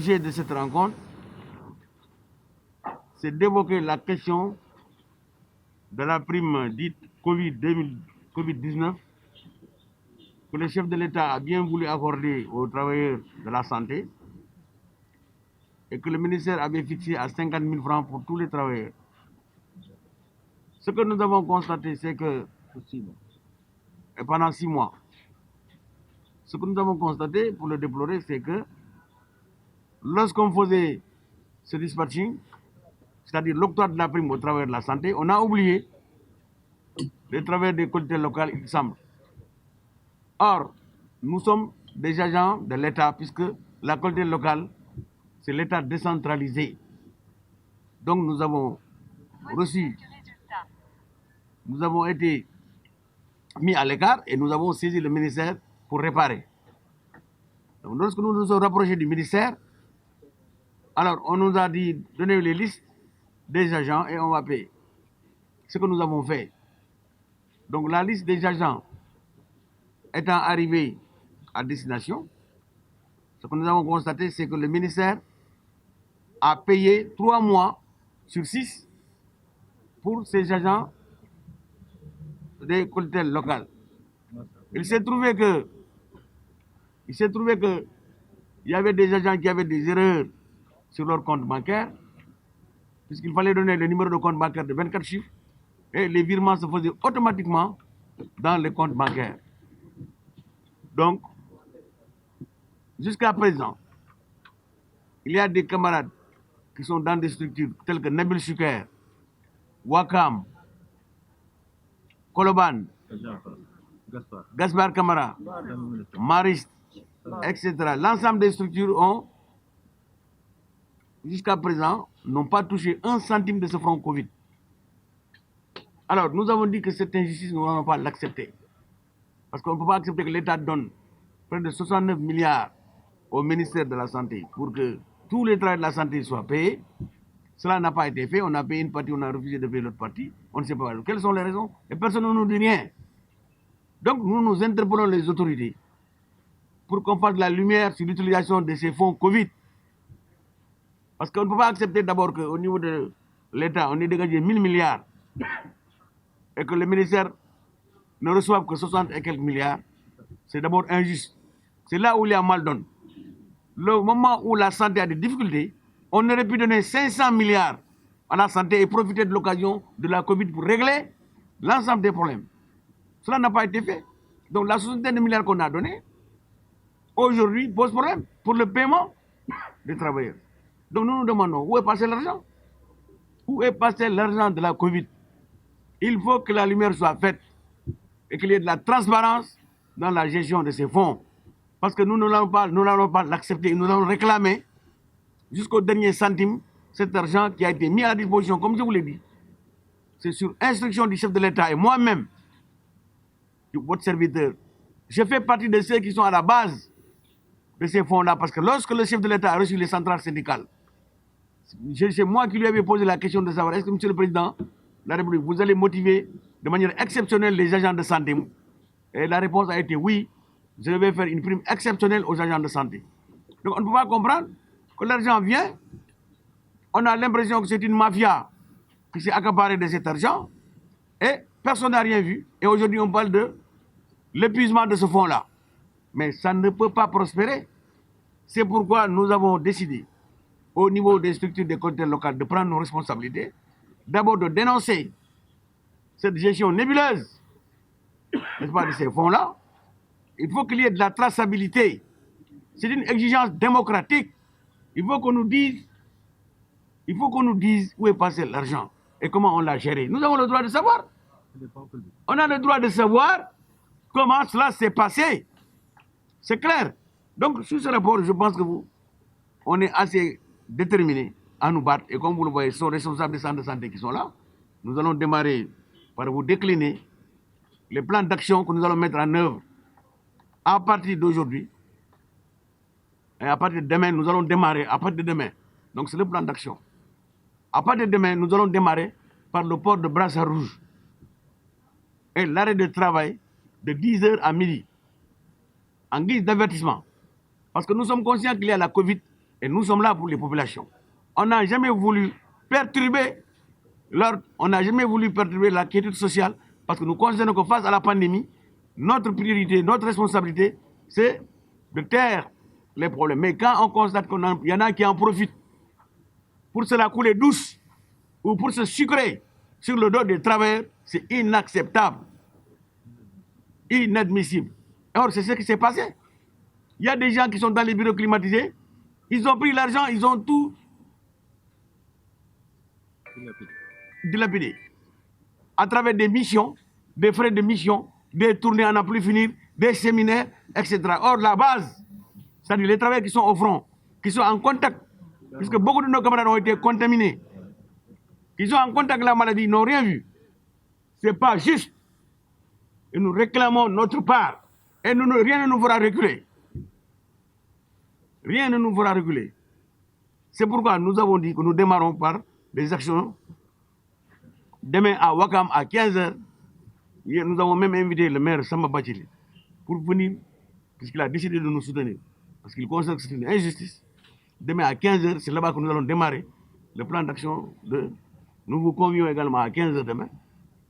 l'objet de cette rencontre, c'est d'évoquer la question de la prime dite Covid-19 que le chef de l'État a bien voulu accorder aux travailleurs de la santé et que le ministère avait fixé à 50 000 francs pour tous les travailleurs. Ce que nous avons constaté, c'est que pendant 6 mois, ce que nous avons constaté, pour le déplorer, c'est que lorsqu'on faisait ce dispatching, c'est-à-dire l'octroi de la prime aux travailleurs de la santé, on a oublié les travailleurs des collectivités locales, il semble. Or, nous sommes des agents de l'État, puisque la collectivité locale, c'est l'État décentralisé. Donc nous avons reçu, nous avons été mis à l'écart et nous avons saisi le ministère pour réparer. Donc lorsque nous nous sommes rapprochés du ministère, alors on nous a dit donner les listes des agents et on va payer. Ce que nous avons fait. Donc la liste des agents étant arrivée à destination, ce que nous avons constaté, c'est que le ministère a payé 3 mois sur 6 pour ces agents des collectivités locales. Il s'est trouvé que il y avait des agents qui avaient des erreurs sur leur compte bancaire, puisqu'il fallait donner le numéro de compte bancaire de 24 chiffres, et les virements se faisaient automatiquement dans les comptes bancaires. Donc, jusqu'à présent, il y a des camarades qui sont dans des structures telles que Nabil Choucair, Wakam, Koloban, Gaspard Camara, Mariste, etc. L'ensemble des structures ont, jusqu'à présent, n'ont pas touché 1 centime de ce franc Covid. Alors, nous avons dit que cette injustice, nous n'allons pas l'accepter. Parce qu'on ne peut pas accepter que l'État donne près de 69 milliards au ministère de la Santé pour que tous les travailleurs de la santé soient payés. Cela n'a pas été fait. On a payé une partie, on a refusé de payer l'autre partie. On ne sait pas quelles sont les raisons. Et personne ne nous dit rien. Donc, nous interpellons les autorités pour qu'on fasse de la lumière sur l'utilisation de ces fonds Covid. Parce qu'on ne peut pas accepter d'abord qu'au niveau de l'État, on ait dégagé 1000 milliards et que le ministère ne reçoive que 60 et quelques milliards. C'est d'abord injuste. C'est là où il y a mal donné. Le moment où la santé a des difficultés, on aurait pu donner 500 milliards à la santé et profiter de l'occasion de la Covid pour régler l'ensemble des problèmes. Cela n'a pas été fait. Donc la soixantaine de milliards qu'on a donné, aujourd'hui, pose problème pour le paiement des travailleurs. Donc nous nous demandons où est passé l'argent? Où est passé l'argent de la Covid? Il faut que la lumière soit faite et qu'il y ait de la transparence dans la gestion de ces fonds. Parce que nous n'allons pas l'accepter, nous allons réclamer jusqu'au dernier centime cet argent qui a été mis à la disposition, comme je vous l'ai dit. C'est sur instruction du chef de l'État et moi-même, votre serviteur. Je fais partie de ceux qui sont à la base de ces fonds-là, parce que lorsque le chef de l'État a reçu les centrales syndicales, c'est moi qui lui avais posé la question de savoir, est-ce que, Monsieur le Président de la République, vous allez motiver de manière exceptionnelle les agents de santé? Et la réponse a été oui, je vais faire une prime exceptionnelle aux agents de santé. Donc on ne peut pas comprendre que l'argent vient, on a l'impression que c'est une mafia qui s'est accaparée de cet argent, et personne n'a rien vu. Et aujourd'hui on parle de l'épuisement de ce fonds-là. Mais ça ne peut pas prospérer. C'est pourquoi nous avons décidé, au niveau des structures des collectivités locales, de prendre nos responsabilités. D'abord de dénoncer cette gestion nébuleuse, n'est-ce pas, de ces fonds-là. Il faut qu'il y ait de la traçabilité. C'est une exigence démocratique. Il faut qu'on nous dise où est passé l'argent et comment on l'a géré. Nous avons le droit de savoir. On a le droit de savoir comment cela s'est passé. C'est clair. Donc, sur ce rapport, je pense que on est assez déterminés à nous battre. Et comme vous le voyez, ce sont les responsables des centres de santé qui sont là. Nous allons démarrer par vous décliner les plans d'action que nous allons mettre en œuvre à partir d'aujourd'hui. Et à partir de demain, nous allons démarrer, à partir de demain. Donc, c'est le plan d'action. À partir de demain, nous allons démarrer par le port de brassard rouge et l'arrêt de travail de 10 h à midi, en guise d'avertissement. Parce que nous sommes conscients qu'il y a la Covid Et nous sommes là pour les populations. On n'a jamais voulu perturber la quiétude sociale parce que nous considérons que face à la pandémie, notre priorité, notre responsabilité, c'est de taire les problèmes. Mais quand on constate qu'il y en a qui en profitent pour se la couler douce ou pour se sucrer sur le dos des travailleurs, c'est inacceptable, inadmissible. Or, c'est ce qui s'est passé. Il y a des gens qui sont dans les bureaux climatisés, ils ont pris l'argent, ils ont tout dilapidé. À travers des missions, des frais de mission, des tournées à n'en plus finir, des séminaires, etc. Or, la base, c'est-à-dire les travailleurs qui sont au front, qui sont en contact, puisque beaucoup de nos camarades ont été contaminés, qui sont en contact avec la maladie, n'ont rien vu. Ce n'est pas juste. Et nous réclamons notre part. Et rien ne nous fera reculer. Rien ne nous fera reculer. C'est pourquoi nous avons dit que nous démarrons par des actions. Demain à Wakam à 15h, nous avons même invité le maire Samba Bachili pour venir, puisqu'il a décidé de nous soutenir, parce qu'il considère que c'est une injustice. Demain à 15h, c'est là-bas que nous allons démarrer le plan d'action. Nous vous convions également à 15h demain.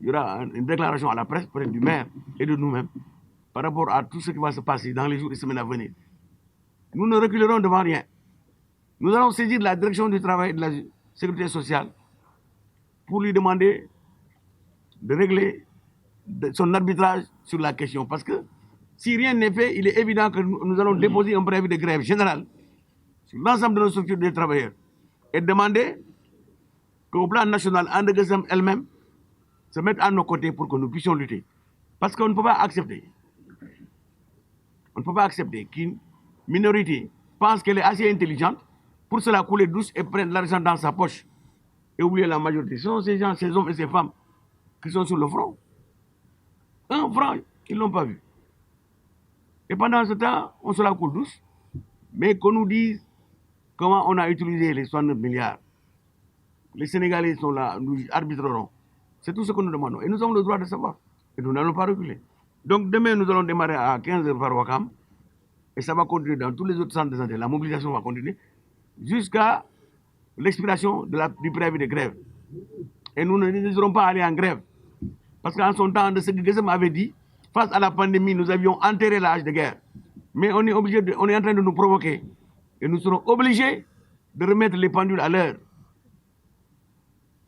Il y aura une déclaration à la presse, près du maire et de nous-mêmes, par rapport à tout ce qui va se passer dans les jours et semaines à venir. Nous ne reculerons devant rien. Nous allons saisir la direction du travail et de la sécurité sociale pour lui demander de régler son arbitrage sur la question. Parce que si rien n'est fait, il est évident que nous allons déposer un préavis de grève générale sur l'ensemble de nos structures des travailleurs et demander qu'au plan national, Andegesem elle-même se mette à nos côtés pour que nous puissions lutter. Parce qu'on ne peut pas accepter. On ne peut pas accepter qu'une minorité pense qu'elle est assez intelligente pour se la couler douce et prendre l'argent dans sa poche et oublier la majorité. Ce sont ces gens, ces hommes et ces femmes qui sont sur le front. Un franc, ils ne l'ont pas vu. Et pendant ce temps, on se la coule douce, mais qu'on nous dise comment on a utilisé les 69 milliards. Les Sénégalais sont là, nous arbitrerons. C'est tout ce que nous demandons. Et nous avons le droit de savoir. Et nous n'allons pas reculer. Donc demain, nous allons démarrer à 15h par Wakam. Et ça va continuer dans tous les autres centres de santé. La mobilisation va continuer jusqu'à l'expiration du préavis de grève. Et nous ne désiderons pas aller en grève. Parce qu'en son temps, ce que Gessem avait dit, face à la pandémie, nous avions enterré l'âge de guerre. Mais on est en train de nous provoquer. Et nous serons obligés de remettre les pendules à l'heure.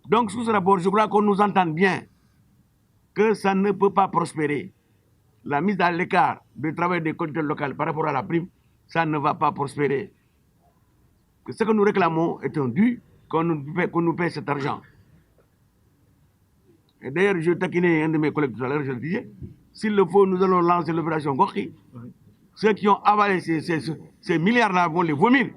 Donc, sous ce rapport, je crois qu'on nous entend bien que ça ne peut pas prospérer. La mise à l'écart du travail des collectivités locales par rapport à la prime, ça ne va pas prospérer. Que ce que nous réclamons est un dû qu'on nous paie cet argent. Et d'ailleurs, je taquinais un de mes collègues tout à l'heure, je le disais, s'il le faut, nous allons lancer l'opération Gorki. Ceux qui ont avalé ces milliards-là vont les vomir.